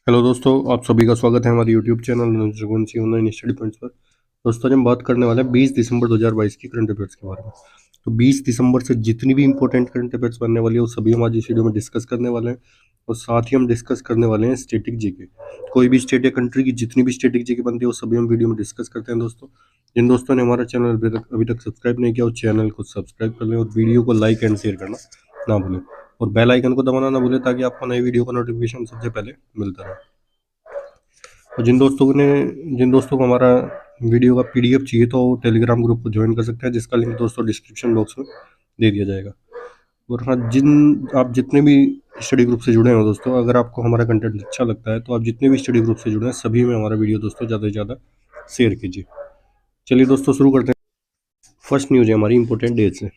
Hello दोस्तों, आप सभी का स्वागत है हमारे YouTube channel Raghuvanshi online study points पर। दोस्तों, आज हम बात करने वाले हैं 20 दिसंबर 2022 की करंट अफेयर्स के बारे में। तो 20 दिसंबर से जितनी भी इंपॉर्टेंट करंट अफेयर्स बनने वाली है वो सभी हम आज इस वीडियो में डिस्कस करने वाले हैं। और साथ ही हम डिस्कस करने वाले हैं स्टेटिक जीके। कोई भी स्टेट या कंट्री की जितनी भी स्टेटिक जीके बनती है वो सभी हम वीडियो में डिस्कस करते हैं। दोस्तों, जिन दोस्तों ने हमारा चैनल अभी तक सब्सक्राइब नहीं किया, वो चैनल को सब्सक्राइब कर लें और वीडियो को लाइक एंड शेयर करना ना भूलें। और बेल आइकन को दबाना ना भूलें ताकि आपको नई वीडियो का नोटिफिकेशन सबसे पहले मिलता रहे। और जिन दोस्तों को हमारा वीडियो का पीडीएफ चाहिए तो वो टेलीग्राम ग्रुप को ज्वाइन कर सकते हैं, जिसका लिंक दोस्तों डिस्क्रिप्शन बॉक्स में दे दिया जाएगा। और हाँ, आप जितने भी स्टडी ग्रुप से जुड़े हैं दोस्तों, अगर आपको हमारा कंटेंट अच्छा लगता है तो आप जितने भी स्टडी ग्रुप से जुड़े हैं सभी में हमारा वीडियो दोस्तों ज़्यादा से ज़्यादा शेयर कीजिए। चलिए दोस्तों, शुरू करते हैं। फर्स्ट न्यूज़ है हमारी इंपॉर्टेंट डेट से।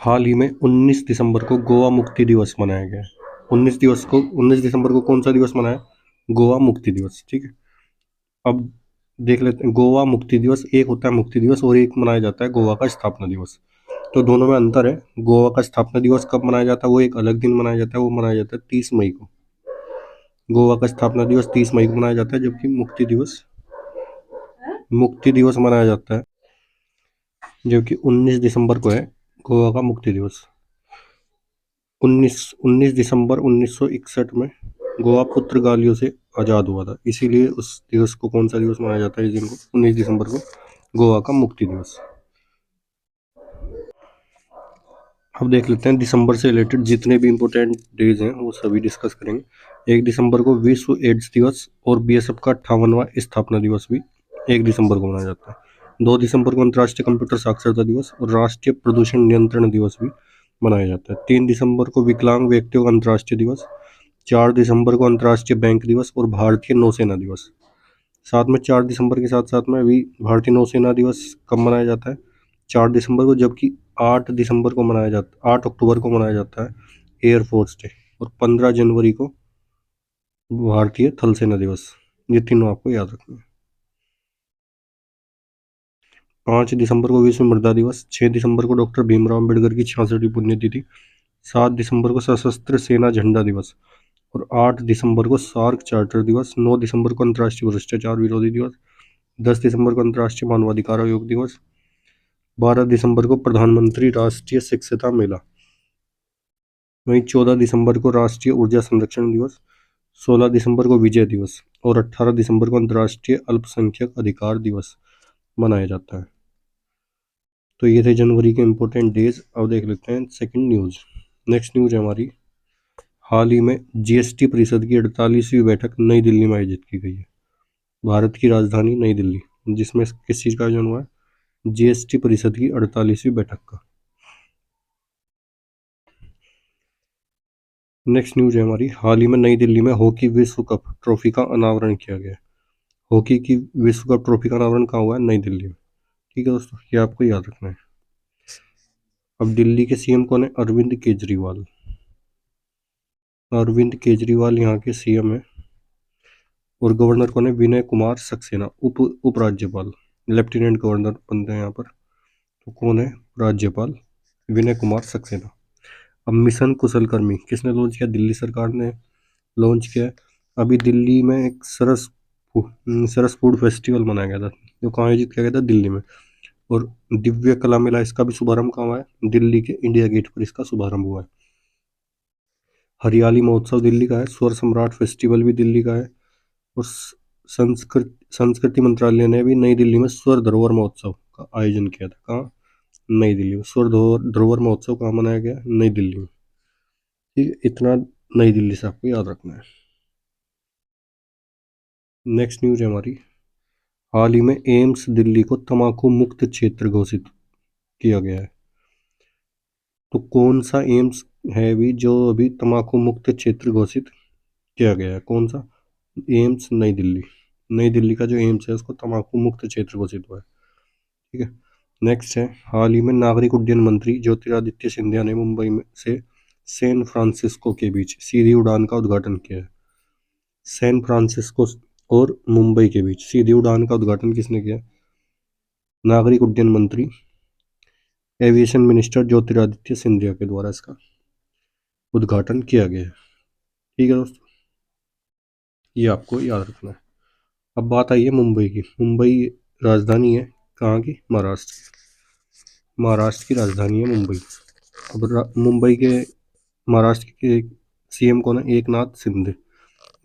हाल ही में 19 दिसंबर को गोवा मुक्ति दिवस मनाया गया है। 19 दिसंबर को कौन सा दिवस मनाया? गोवा मुक्ति दिवस। ठीक है, अब देख लेते हैं। गोवा मुक्ति दिवस एक होता है मुक्ति दिवस और एक मनाया जाता है गोवा का स्थापना दिवस। तो दोनों में अंतर है। गोवा का स्थापना दिवस कब मनाया जाता है? वो एक अलग दिन मनाया जाता है, वो मनाया जाता है 30 मई को। गोवा का स्थापना दिवस 30 मई को मनाया जाता है, जबकि मुक्ति दिवस मनाया जाता है जबकि 19 दिसंबर को है गोवा का मुक्ति दिवस। 19 दिसंबर 1961 में गोवा पुर्तगालियों से आज़ाद हुआ था, इसीलिए उस दिवस को कौन सा दिवस मनाया जाता है? इस दिन को 19 दिसंबर को गोवा का मुक्ति दिवस। अब देख लेते हैं दिसंबर से रिलेटेड जितने भी इम्पोर्टेंट डेज हैं वो सभी डिस्कस करेंगे। 1 दिसंबर को विश्व एड्स दिवस और बीएसएफ का 58वां स्थापना दिवस भी 1 दिसंबर को मनाया जाता है। 2 दिसंबर को अंतर्राष्ट्रीय कंप्यूटर साक्षरता दिवस और राष्ट्रीय प्रदूषण नियंत्रण दिवस भी मनाया जाता है। 3 दिसंबर को विकलांग व्यक्तियों का अंतर्राष्ट्रीय दिवस। 4 दिसंबर को अंतर्राष्ट्रीय बैंक दिवस और भारतीय नौसेना दिवस। साथ में 4 दिसंबर के साथ साथ में अभी भारतीय नौसेना दिवस कब मनाया जाता है? 4 दिसंबर को, जबकि 8 अक्टूबर को मनाया जाता है एयरफोर्स डे। और 15 जनवरी को भारतीय थल सेना दिवस। ये तीनों आपको याद रखना है। 5 दिसंबर को विश्व मृदा दिवस। 6 दिसंबर को डॉक्टर भीमराव अम्बेडकर की 66वीं पुण्यतिथि। 7 दिसंबर को सशस्त्र सेना झंडा दिवस। और 8 दिसंबर को सार्क चार्टर दिवस। 9 दिसंबर को अंतर्राष्ट्रीय भ्रष्टाचार विरोधी दिवस। 10 दिसंबर को अंतर्राष्ट्रीय मानवाधिकार आयोग दिवस। 12 दिसंबर को प्रधानमंत्री राष्ट्रीय शिक्षता मेला। वहीं 14 दिसंबर को राष्ट्रीय ऊर्जा संरक्षण दिवस। 16 दिसंबर को विजय दिवस और 18 दिसंबर को अंतर्राष्ट्रीय अल्पसंख्यक अधिकार दिवस मनाया जाता है। तो ये थे जनवरी के इम्पोर्टेंट डेज। अब देख लेते हैं सेकंड न्यूज़। नेक्स्ट न्यूज़ है हमारी, हाल ही में जीएसटी परिषद की 48वीं बैठक नई दिल्ली में आयोजित की गई है। भारत की राजधानी नई दिल्ली, जिसमें किस चीज़ का आयोजन हुआ है? जीएसटी परिषद की 48वीं बैठक का। नेक्स्ट न्यूज है हमारी, हाल ही में नई दिल्ली में हॉकी विश्व कप ट्रॉफी का अनावरण किया गया है। हॉकी की विश्व कप ट्रॉफी का अनावरण कहाँ हुआ है? नई दिल्ली में। ठीक है दोस्तों, ये आपको याद रखना है। अब दिल्ली के सीएम कौन है? अरविंद केजरीवाल। अरविंद केजरीवाल यहाँ के सीएम है। और गवर्नर कौन है? विनय कुमार सक्सेना, उपराज्यपाल। लेफ्टिनेंट गवर्नर बनते हैं यहाँ पर। तो कौन है? राज्यपाल विनय कुमार सक्सेना। अब मिशन कुशलकर्मी किसने लॉन्च किया? दिल्ली सरकार ने लॉन्च किया है। अभी दिल्ली में एक सरस फूड फेस्टिवल मनाया गया था, जो कहाँ आयोजित किया गया था? दिल्ली में। और दिव्य कला मेला, इसका भी शुभारंभ कहाँ हुआ है? दिल्ली के इंडिया गेट पर इसका शुभारंभ हुआ है। हरियाली महोत्सव दिल्ली का है। स्वर सम्राट फेस्टिवल भी दिल्ली का है। और संस्कृति मंत्रालय ने भी नई दिल्ली में स्वर धरोहर महोत्सव का आयोजन किया था। कहाँ? नई दिल्ली में। स्वर धरोहर महोत्सव कहाँ मनाया गया? नई दिल्ली में। ठीक है, इतना नई दिल्ली से आपको याद रखना है। नेक्स्ट न्यूज है हमारी, हाल ही में एम्स दिल्ली को तंबाकू मुक्त क्षेत्र घोषित किया गया है। तो कौन सा एम्स है भी जो अभी तंबाकू मुक्त क्षेत्र घोषित किया गया है? कौन सा? एम्स नई दिल्ली। नई दिल्ली का जो एम्स है उसको तंबाकू मुक्त क्षेत्र घोषित हुआ है। ठीक है, नेक्स्ट है, हाल ही में नागरिक उड्डयन मंत्री ज्योतिरादित्य सिंधिया ने मुंबई में से सैन फ्रांसिस्को के बीच सीधी उड़ान का उद्घाटन किया है। सैन फ्रांसिस्को और मुंबई के बीच सीधी उड़ान का उद्घाटन किसने किया? नागरिक उड्डयन मंत्री, एविएशन मिनिस्टर ज्योतिरादित्य सिंधिया के द्वारा इसका उद्घाटन किया गया है। ठीक है दोस्तों, ये आपको याद रखना है। अब बात आई है मुंबई की। मुंबई राजधानी है कहाँ की? महाराष्ट्र की। महाराष्ट्र की राजधानी है मुंबई। अब मुंबई के, महाराष्ट्र के सीएम कौन है? एकनाथ शिंदे।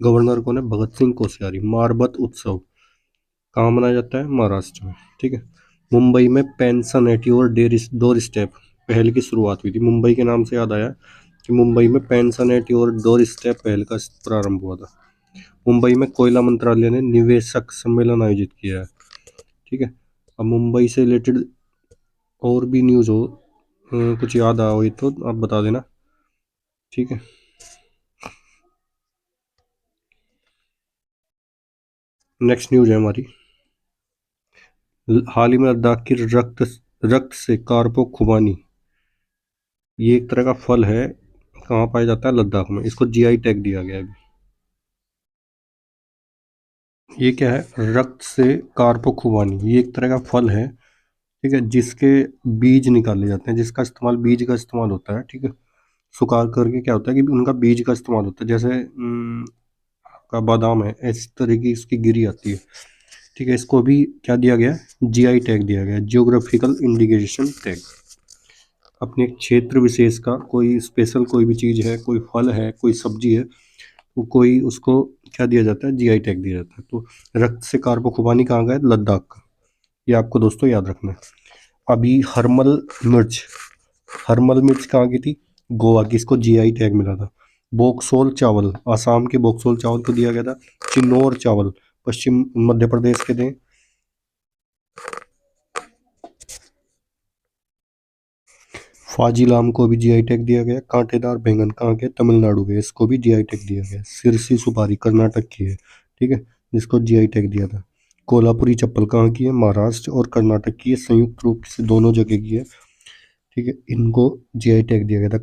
गवर्नर कौन है? भगत सिंह कोश्यारी। मारबत उत्सव कहाँ मनाया जाता है? महाराष्ट्र में। ठीक है। मुंबई में पेंशन एटी और डोर स्टेप पहल की शुरुआत हुई थी। मुंबई के नाम से याद आया कि मुंबई में पेंशन एटी और डोर स्टेप पहल का प्रारंभ हुआ था। मुंबई में कोयला मंत्रालय ने निवेशक सम्मेलन आयोजित किया है। ठीक है। अब मुंबई से रिलेटेड और भी न्यूज़ हो, कुछ याद आओ तो आप बता देना। ठीक है। नेक्स्ट न्यूज़ है हमारी, हाल ही में लद्दाख की रक्त रक्त से कारपो खुबानी, ये एक तरह का फल है। कहाँ पाया जाता है? लद्दाख में। इसको जीआई टैग दिया गया है। ये क्या है? रक्त से कारपो खुबानी, ये एक तरह का फल है। ठीक है, जिसके बीज निकाले जाते हैं, जिसका इस्तेमाल, बीज का इस्तेमाल होता है। ठीक है। सुखा करके क्या होता है कि उनका बीज का इस्तेमाल होता है। जैसे आपका बादाम है, इस तरह की इसकी गिरी आती है। ठीक है। इसको भी क्या दिया गया? जीआई टैग दिया गया, जियोग्राफिकल इंडिकेशन टैग। अपने क्षेत्र विशेष का कोई स्पेशल कोई भी चीज़ है, कोई फल है, कोई सब्जी है, वो कोई उसको क्या दिया जाता है? जीआई टैग दिया जाता है। तो रक्त से कारपो खुबानी कहाँ का है? लद्दाख का। ये आपको दोस्तों याद रखना है। अभी मिर्च हरमल मिर्च कहाँ की थी? गोवा की। इसको जीआई टैग मिला था। बोक्सोल चावल, आसाम के बोक्सोल चावल को दिया गया था। चिन्नौर चावल पश्चिम मध्य प्रदेश के थे। फाजिलाम को भी जीआई टैग दिया गया। कांटेदार बैंगन कहाँ के? तमिलनाडु के। इसको भी जीआई टैग दिया गया। सिरसी सुपारी कर्नाटक की है। ठीक है, जिसको जीआई टैग दिया था। कोल्हापुरी चप्पल कहाँ की है? महाराष्ट्र और कर्नाटक की है, संयुक्त रूप से दोनों जगह की है। ठीक है, इनको जीआई टैग दिया गया था।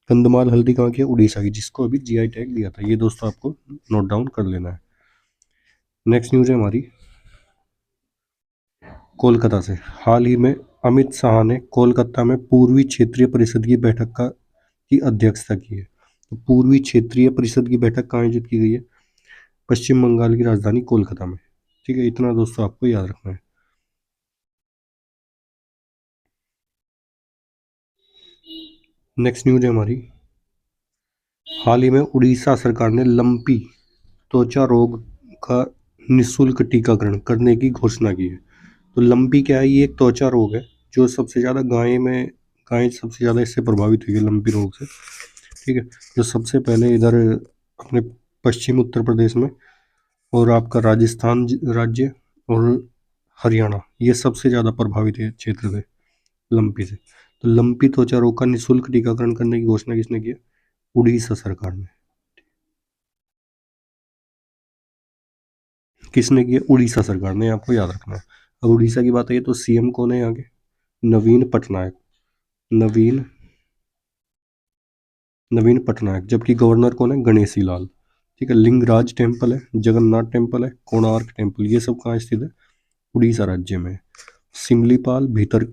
कंदमाल हल्दी कहाँ की है? उड़ीसा की, जिसको अभी जीआई टैग दिया था। ये दोस्तों आपको नोट डाउन कर लेना है। नेक्स्ट न्यूज़ है हमारी कोलकाता से। हाल ही में अमित शाह ने कोलकाता में पूर्वी क्षेत्रीय परिषद की बैठक की अध्यक्षता की है। तो पूर्वी क्षेत्रीय परिषद की बैठक कहाँ आयोजित की गई है? पश्चिम बंगाल की राजधानी कोलकाता में। ठीक है, इतना दोस्तों आपको याद रखना है। नेक्स्ट न्यूज़ है हमारी, हाल ही में उड़ीसा सरकार ने लंपी त्वचा रोग का निःशुल्क टीकाकरण करने की घोषणा की है। तो लंपी क्या है? ये एक त्वचा रोग है जो सबसे ज़्यादा गाय सबसे ज़्यादा इससे प्रभावित हुई है, लंपी रोग से। ठीक है, जो सबसे पहले इधर अपने पश्चिम उत्तर प्रदेश में, और आपका राजस्थान राज्य, और हरियाणा, ये सबसे ज़्यादा प्रभावित है क्षेत्र से लंपी से। तो लंपी त्वचा रोग का निःशुल्क टीकाकरण करने की घोषणा किसने की है? उड़ीसा सरकार ने। किसने की है? उड़ीसा सरकार ने, आपको याद रखना है। अब उड़ीसा की बात आई तो सीएम कौन है यहाँ के? नवीन पटनायक। नवीन नवीन पटनायक। जबकि गवर्नर कौन है? गणेशी लाल। ठीक है। लिंगराज टेम्पल है, जगन्नाथ टेम्पल है, कोणार्क टेम्पल, ये सब कहाँ स्थित है? उड़ीसा राज्य में। सिमलीपाल भीतर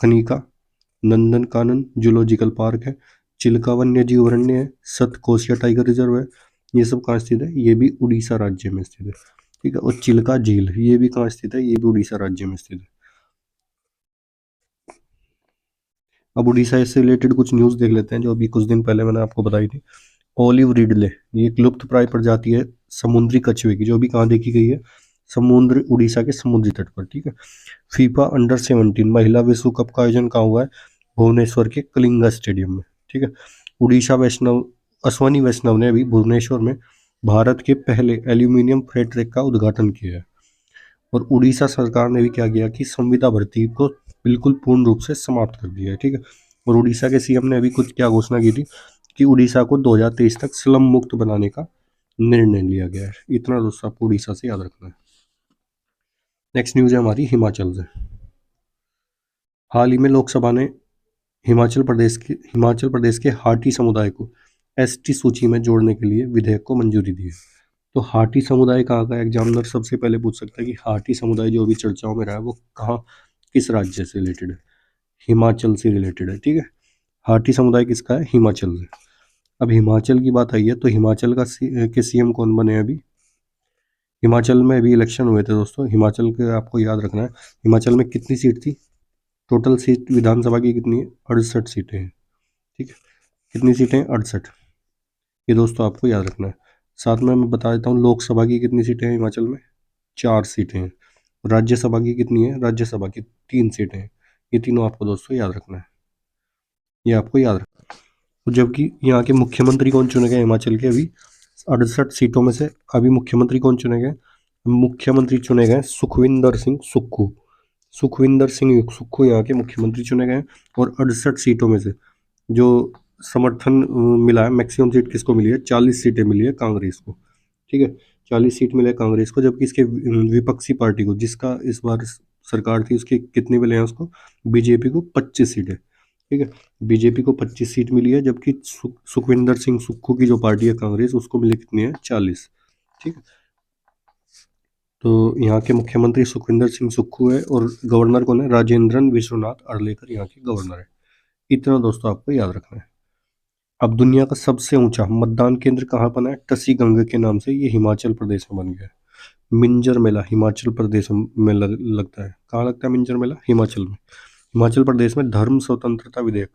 कनिका नंदन कानन जूलॉजिकल पार्क है, चिल्का वन्य जीव अरण्य है, सतकोशिया टाइगर रिजर्व है, ये सब कहाँ स्थित है? ये भी उड़ीसा राज्य में स्थित है। ठीक है। और चिल्का झील, ये भी कहाँ स्थित है? ये भी उड़ीसा राज्य में स्थित है। अब उड़ीसा से रिलेटेड कुछ न्यूज़ देख लेते हैं जो अभी कुछ दिन पहले मैंने आपको बताई थी। ओलिव रिडले, ये एक लुप्त प्राय प्रजाति है समुद्री कछुए की, जो भी कहाँ देखी गई है? समुद्र उड़ीसा के समुद्री तट पर। ठीक है। फीफा अंडर 17 महिला विश्व कप का आयोजन कहाँ हुआ है? भुवनेश्वर के कलिंगा स्टेडियम में। ठीक है। उड़ीसा वैष्णव अश्वनी वैष्णव ने अभी भुवनेश्वर में भारत के पहले एल्यूमिनियम फ्रेट ट्रैक का उद्घाटन किया है। और उड़ीसा सरकार ने भी क्या किया कि संविदा भर्ती को बिल्कुल पूर्ण रूप से समाप्त कर दिया है। ठीक है। और उड़ीसा के सीएम ने अभी कुछ क्या घोषणा की थी कि उड़ीसा को 2023 तक स्लम मुक्त बनाने का निर्णय लिया गया है। इतना दोस्तों आपको उड़ीसा से याद रखना है। नेक्स्ट न्यूज़ है हमारी हिमाचल से। हाल ही में लोकसभा ने हिमाचल प्रदेश के हाटी समुदाय को एसटी सूची में जोड़ने के लिए विधेयक को मंजूरी दी है। तो हाटी समुदाय कहाँ का? एग्जामिनर सबसे पहले पूछ सकता है कि हाटी समुदाय जो अभी चर्चाओं में रहा है वो कहाँ, किस राज्य से रिलेटेड है? हिमाचल से रिलेटेड है। ठीक है। हाटी समुदाय किसका है? हिमाचल से। अब हिमाचल की बात आई है तो हिमाचल के सीएम कौन बने हैं अभी? हिमाचल में अभी इलेक्शन हुए थे दोस्तों। हिमाचल के आपको याद रखना है, हिमाचल में कितनी सीट थी, टोटल सीट विधानसभा की कितनी है? 68 सीटें हैं। ठीक है, कितनी सीटें हैं? 68। ये दोस्तों आपको याद रखना है। साथ में मैं बता देता हूँ लोकसभा की कितनी सीटें हैं हिमाचल में? 4 सीटें हैं। राज्यसभा की कितनी है? राज्यसभा की 3 सीटें हैं। ये तीनों आपको दोस्तों याद रखना है, ये आपको याद रखना है। तो जबकि यहाँ के मुख्यमंत्री कौन चुने गए हिमाचल के अभी? 68 सीटों में से अभी मुख्यमंत्री कौन चुने गए? मुख्यमंत्री चुने गए सुखविंदर सिंह सुक्खू। सुखविंदर सिंह सुक्खू यहाँ के मुख्यमंत्री चुने गए। और 68 सीटों में से जो समर्थन मिला है, मैक्सिमम सीट किसको मिली है? 40 सीटें मिली है कांग्रेस को। ठीक है, 40 सीट मिले कांग्रेस को, जबकि इसके विपक्षी पार्टी को, जिसका इस बार सरकार थी, उसके कितने मिले हैं उसको? बीजेपी को 25 सीटें। ठीक है, बीजेपी को 25 सीट मिली है, जबकि सुखविंदर सिंह सुक्खू की जो पार्टी है कांग्रेस, उसको मिले कितनी है? 40। ठीक है, तो यहाँ के मुख्यमंत्री सुखविंदर सिंह सुक्खू है और गवर्नर कौन है? राजेंद्रन विश्वनाथ अर्लेकर यहाँ के गवर्नर है। इतना दोस्तों आपको याद रखना है। अब दुनिया का सबसे ऊंचा मतदान केंद्र कहाँ बना है? टसी गंगा के नाम से, ये हिमाचल प्रदेश में बन गया है। मिंजर मेला हिमाचल प्रदेश में लगता है। कहाँ लगता है मिंजर मेला? हिमाचल में। हिमाचल प्रदेश में धर्म स्वतंत्रता विधेयक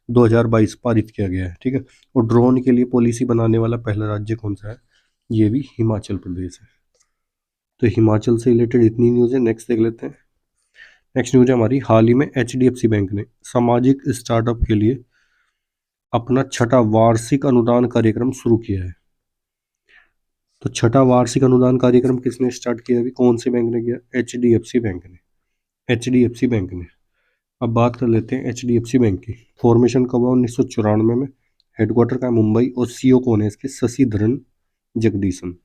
2022 पारित किया गया है। ठीक है, और ड्रोन के लिए पॉलिसी बनाने वाला पहला राज्य कौन सा है? ये भी हिमाचल प्रदेश है। तो हिमाचल से रिलेटेड इतनी न्यूज़ है। नेक्स्ट देख लेते हैं। नेक्स्ट न्यूज़ है हमारी, हाल ही में HDFC बैंक ने सामाजिक स्टार्टअप के लिए अपना छठा वार्षिक अनुदान कार्यक्रम शुरू किया है। तो छठा वार्षिक अनुदान कार्यक्रम किसने स्टार्ट किया? अभी कौन से बैंक ने किया? HDFC बैंक ने। HDFC बैंक ने। अब बात कर लेते हैं HDFC बैंक की। फॉर्मेशन कब हुआ? 1994 में। हेडक्वार्टर का है मुंबई और CEO कौन है इसके? शशिधरन जगदीशन।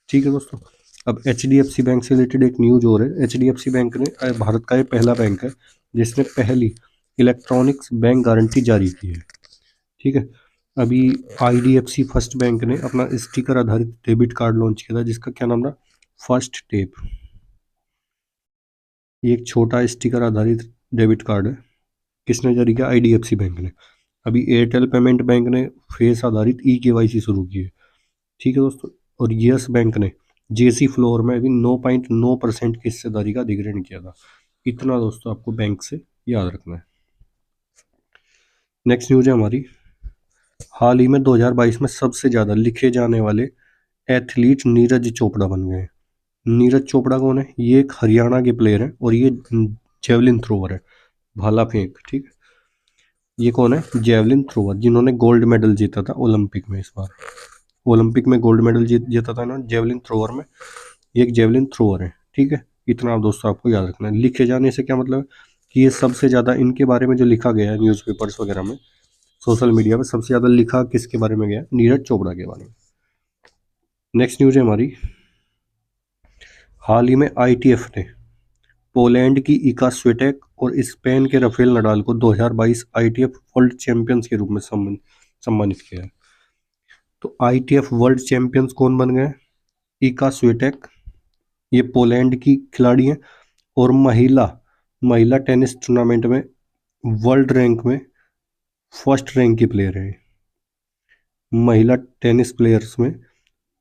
ठीक है दोस्तों, अब HDFC बैंक से रिलेटेड एक न्यूज और है। HDFC बैंक ने भारत का ये पहला बैंक है जिसने पहली इलेक्ट्रॉनिक्स बैंक गारंटी जारी की है। ठीक है, अभी IDFC फर्स्ट बैंक ने अपना स्टिकर आधारित डेबिट कार्ड लॉन्च किया था, जिसका क्या नाम था? First tape. ये एक छोटा स्टिकर आधारित डेबिट कार्ड है। किसने जारी किया? IDFC बैंक ने। अभी एयरटेल पेमेंट बैंक ने फेस आधारित eKYC शुरू की है। ठीक है दोस्तों, और यस बैंक ने JC फ्लोर में अभी 9.9% की हिस्सेदारी का अधिग्रहण किया था। इतना दोस्तों आपको बैंक से याद रखना है। नेक्स्ट न्यूज है हमारी, हाल ही में 2022 में सबसे ज़्यादा लिखे जाने वाले एथलीट नीरज चोपड़ा बन गए हैं। नीरज चोपड़ा कौन है? ये एक हरियाणा के प्लेयर हैं और ये जेवलिन थ्रोवर है, भाला फेंक। ठीक है, ये कौन है? जेवलिन थ्रोवर, जिन्होंने गोल्ड मेडल जीता था ओलंपिक में। इस बार ओलंपिक में गोल्ड मेडल जीता था ना जेवलिन थ्रोवर में। ये एक जेवलिन थ्रोवर है। ठीक है, इतना आप दोस्तों आपको याद रखना है। लिखे जाने से क्या मतलब है? कि ये सबसे ज़्यादा इनके बारे में जो लिखा गया है न्यूज़पेपर्स वगैरह में, सोशल मीडिया पर सबसे ज़्यादा लिखा किसके बारे में गया? नीरज चोपड़ा के बारे में। नेक्स्ट न्यूज़ है हमारी, हाल ही में ITF ने पोलैंड की इका स्विटेक और स्पेन के राफेल नडाल को 2022 ITF वर्ल्ड चैंपियंस के रूप में सम्मानित किया है। तो ITF वर्ल्ड चैंपियंस कौन बन गए? इका स्विटेक, ये पोलैंड की खिलाड़ी हैं और महिला महिला टेनिस टूर्नामेंट में वर्ल्ड रैंक में फर्स्ट रैंक की प्लेयर है। महिला टेनिस प्लेयर्स में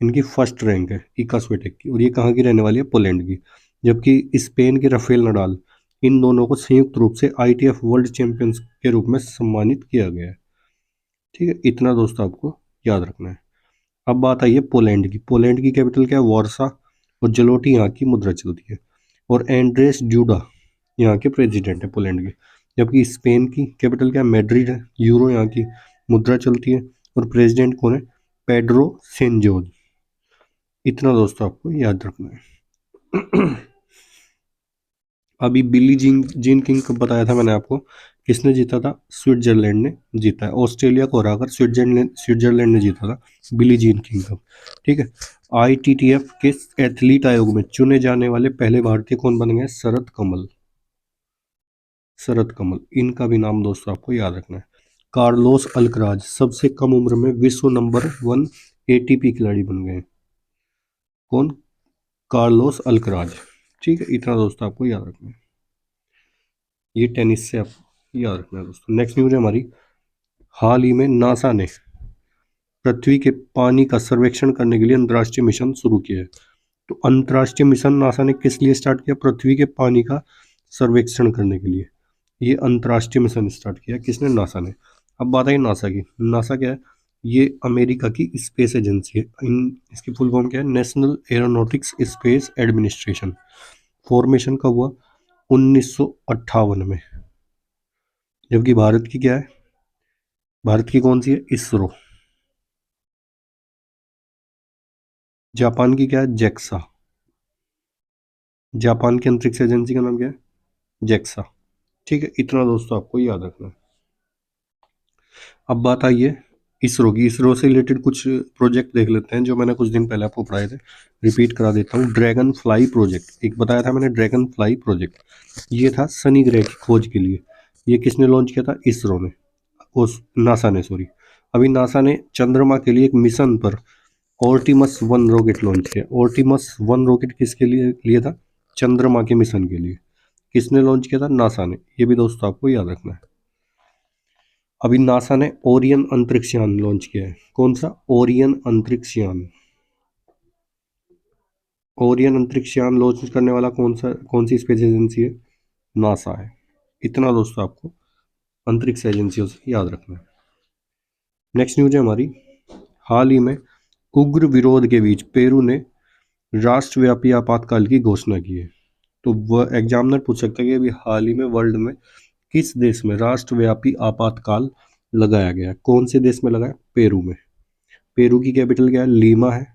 इनकी फर्स्ट रैंक है इका स्विटेक की, और ये कहाँ की रहने वाली है? पोलैंड की। जबकि स्पेन के राफेल नडाल, इन दोनों को संयुक्त रूप से ITF वर्ल्ड चैंपियंस के रूप में सम्मानित किया गया है। ठीक है, इतना दोस्तों आपको याद रखना है। अब बात आई है पोलैंड की। पोलैंड की कैपिटल क्या है? वॉर्सा, और जलोटी यहाँ की मुद्रा चलती है। और एंड्रेस ड्यूडा यहाँ के प्रेसिडेंट है पोलैंड के। जबकि स्पेन की कैपिटल क्या है? मैड्रिड है, यूरो यहाँ की मुद्रा चलती है। और प्रेसिडेंट कौन है? पेड्रो सेंजोज। इतना दोस्तों आपको याद रखना है। अभी बिली जीन किंग कब बताया था मैंने आपको? किसने जीता था? स्विट्जरलैंड ने जीता है। ऑस्ट्रेलिया को हराकर स्विट्जरलैंड ने जीता था बिली जीन किंग कप। ठीक है, ITTF के एथलीट आयोग में चुने जाने वाले पहले भारतीय कौन बन गए? शरद कमल। शरद कमल, इनका भी नाम दोस्तों आपको याद रखना है। कार्लोस अल्कराज सबसे कम उम्र में विश्व नंबर 1 ATP खिलाड़ी बन गए। कौन? Carlos Alcaraz. ठीक है, इतना दोस्तों आपको याद रखना है। ये टेनिस से आप याद रखना है दोस्तों। नेक्स्ट न्यूज है हमारी, हाल ही में नासा ने पृथ्वी के पानी का सर्वेक्षण करने के लिए अंतर्राष्ट्रीय मिशन शुरू किया है। तो अंतर्राष्ट्रीय मिशन नासा ने किस लिए स्टार्ट किया? पृथ्वी के पानी का सर्वेक्षण करने के लिए ये अंतर्राष्ट्रीय मिशन स्टार्ट किया। किसने? नासा ने। अब बात आई नासा की। नासा क्या है? ये अमेरिका की स्पेस एजेंसी है। इसकी फुल फॉर्म क्या है? National aeronautics space administration. Formation कब हुआ? 1958 में। जबकि भारत की क्या है? भारत की कौन सी है? इसरो। जापान की क्या है? जेक्सा। जापान की अंतरिक्ष एजेंसी का नाम क्या है? जेक्सा। ठीक है, इतना दोस्तों आपको याद रखना है। अब बात आई है इसरो की। इसरो से रिलेटेड कुछ प्रोजेक्ट देख लेते हैं जो मैंने कुछ दिन पहले आपको पढ़ाए थे। रिपीट करा देता हूँ। ड्रैगन फ्लाई प्रोजेक्ट एक बताया था मैंने, ड्रैगन फ्लाई प्रोजेक्ट। ये था शनि ग्रह की खोज के लिए। ये किसने लॉन्च किया था? इसरो ने। उस नासा ने, सॉरी। अभी नासा ने चंद्रमा के लिए एक मिशन पर ऑर्टिमस 1 रॉकेट लॉन्च किया। ऑर्टिमस 1 रॉकेट किसके लिए लिया था? चंद्रमा के मिशन के लिए। किसने लॉन्च किया था? नासा ने। ये भी दोस्तों आपको याद रखना है। अभी नासा ने ओरियन अंतरिक्ष यान लॉन्च किया है। कौन सा? ओरियन अंतरिक्ष यान। ओरियन अंतरिक्ष यान लॉन्च करने वाला कौन सी स्पेस एजेंसी है? नासा है। इतना दोस्तों आपको अंतरिक्ष एजेंसियों से याद रखना है। नेक्स्ट न्यूज है हमारी। हाल ही में उग्र विरोध के बीच पेरू ने राष्ट्रव्यापी आपातकाल की घोषणा की है। तो वह एग्जामिनर पूछ सकता है कि अभी हाल ही में वर्ल्ड में किस देश में राष्ट्रव्यापी आपातकाल लगाया गया? कौन से देश में लगाया? पेरू में। पेरू की कैपिटल क्या है? लीमा है।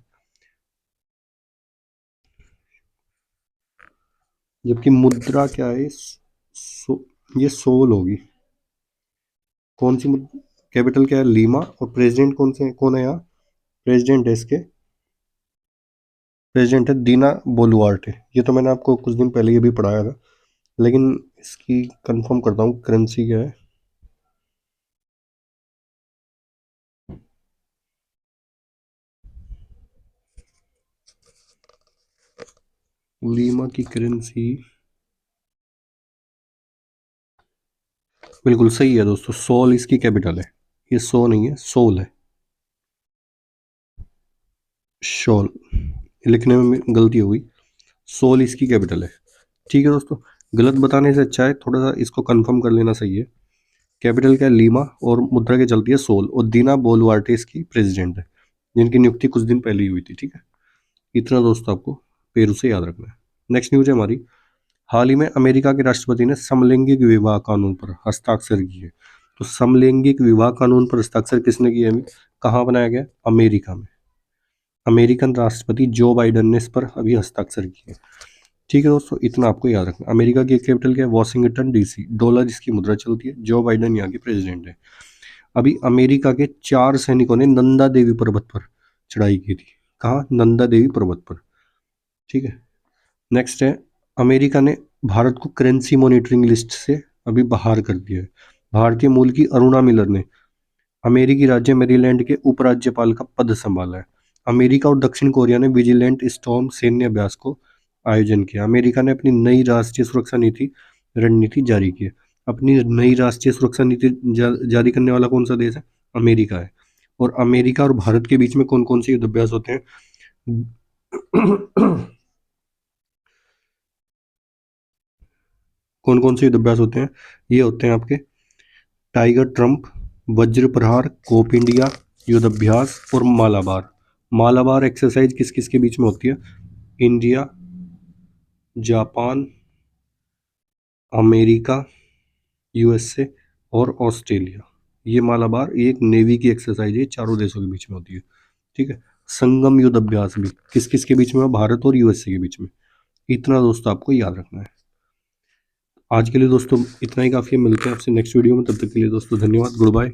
जबकि मुद्रा क्या है? ये सोल होगी। कौन सी कैपिटल क्या है? लीमा। और प्रेसिडेंट कौन है यहाँ? प्रेसिडेंट है इसके, प्रेसिडेंट है दीना बोलुआर्टे। ये तो मैंने आपको कुछ दिन पहले ये भी पढ़ाया था, लेकिन इसकी कंफर्म करता हूँ करेंसी क्या है। लीमा की करेंसी बिल्कुल सही है दोस्तों, सोल इसकी कैपिटल है। ये सो नहीं है, सोल है। शोल लिखने में गलती हो गई। सोल इसकी कैपिटल है। ठीक है दोस्तों, गलत बताने से अच्छा है थोड़ा सा इसको कंफर्म कर लेना सही है। कैपिटल क्या है? लीमा। और मुद्रा की चलती है सोल। और दीना बोलुआर्टे इसकी प्रेसिडेंट है, जिनकी नियुक्ति कुछ दिन पहले ही हुई थी। ठीक है, इतना दोस्तों आपको पेरू से याद रखना है। नेक्स्ट न्यूज है हमारी। हाल ही में अमेरिका के राष्ट्रपति ने समलैंगिक विवाह कानून पर हस्ताक्षर किए। तो समलैंगिक विवाह कानून पर हस्ताक्षर किसने किए? अभी कहाँ बनाया गया? अमेरिका में। अमेरिकन राष्ट्रपति जो बाइडन ने इस पर अभी हस्ताक्षर किए। ठीक है दोस्तों, इतना आपको याद रखना। अमेरिका की कैपिटल क्या है? Washington DC. डॉलर इसकी मुद्रा चलती है। जो बाइडन यहाँ के प्रेसिडेंट है। अभी अमेरिका के 4 सैनिकों ने नंदा देवी पर्वत पर चढ़ाई की थी। कहाँ? नंदा देवी पर्वत पर। ठीक है, नेक्स्ट है। अमेरिका ने भारत को करेंसी मॉनिटरिंग लिस्ट से अभी बाहर कर दिया है। भारतीय मूल की अरुणा मिलर ने अमेरिकी राज्य मैरीलैंड के उपराज्यपाल का पद संभाला है। अमेरिका और दक्षिण कोरिया ने विजिलेंट स्टॉर्म सैन्य अभ्यास को आयोजन किया। अमेरिका ने अपनी नई राष्ट्रीय सुरक्षा रणनीति जारी की है। अपनी नई राष्ट्रीय सुरक्षा नीति जारी करने वाला कौन सा देश है? अमेरिका है। और अमेरिका और भारत के बीच में कौन कौन से युद्ध अभ्यास होते हैं? कौन कौन से युद्ध अभ्यास होते हैं? ये होते हैं आपके टाइगर ट्रम्प, वज्र प्रहार, कोप इंडिया युद्ध अभ्यास और मालाबार। मालाबार एक्सरसाइज किस किस के बीच में होती है? इंडिया, जापान, अमेरिका, यूएसए और ऑस्ट्रेलिया। ये मालाबार ये एक नेवी की एक्सरसाइज है, चारों देशों के बीच में होती है। ठीक है, संगम युद्ध अभ्यास भी किस किस के बीच में? भारत और यूएसए के बीच में। इतना दोस्तों आपको याद रखना है। आज के लिए दोस्तों इतना ही काफ़ी है। मिलते हैं आपसे नेक्स्ट वीडियो में, तब तक के लिए दोस्तों धन्यवाद। Good bye.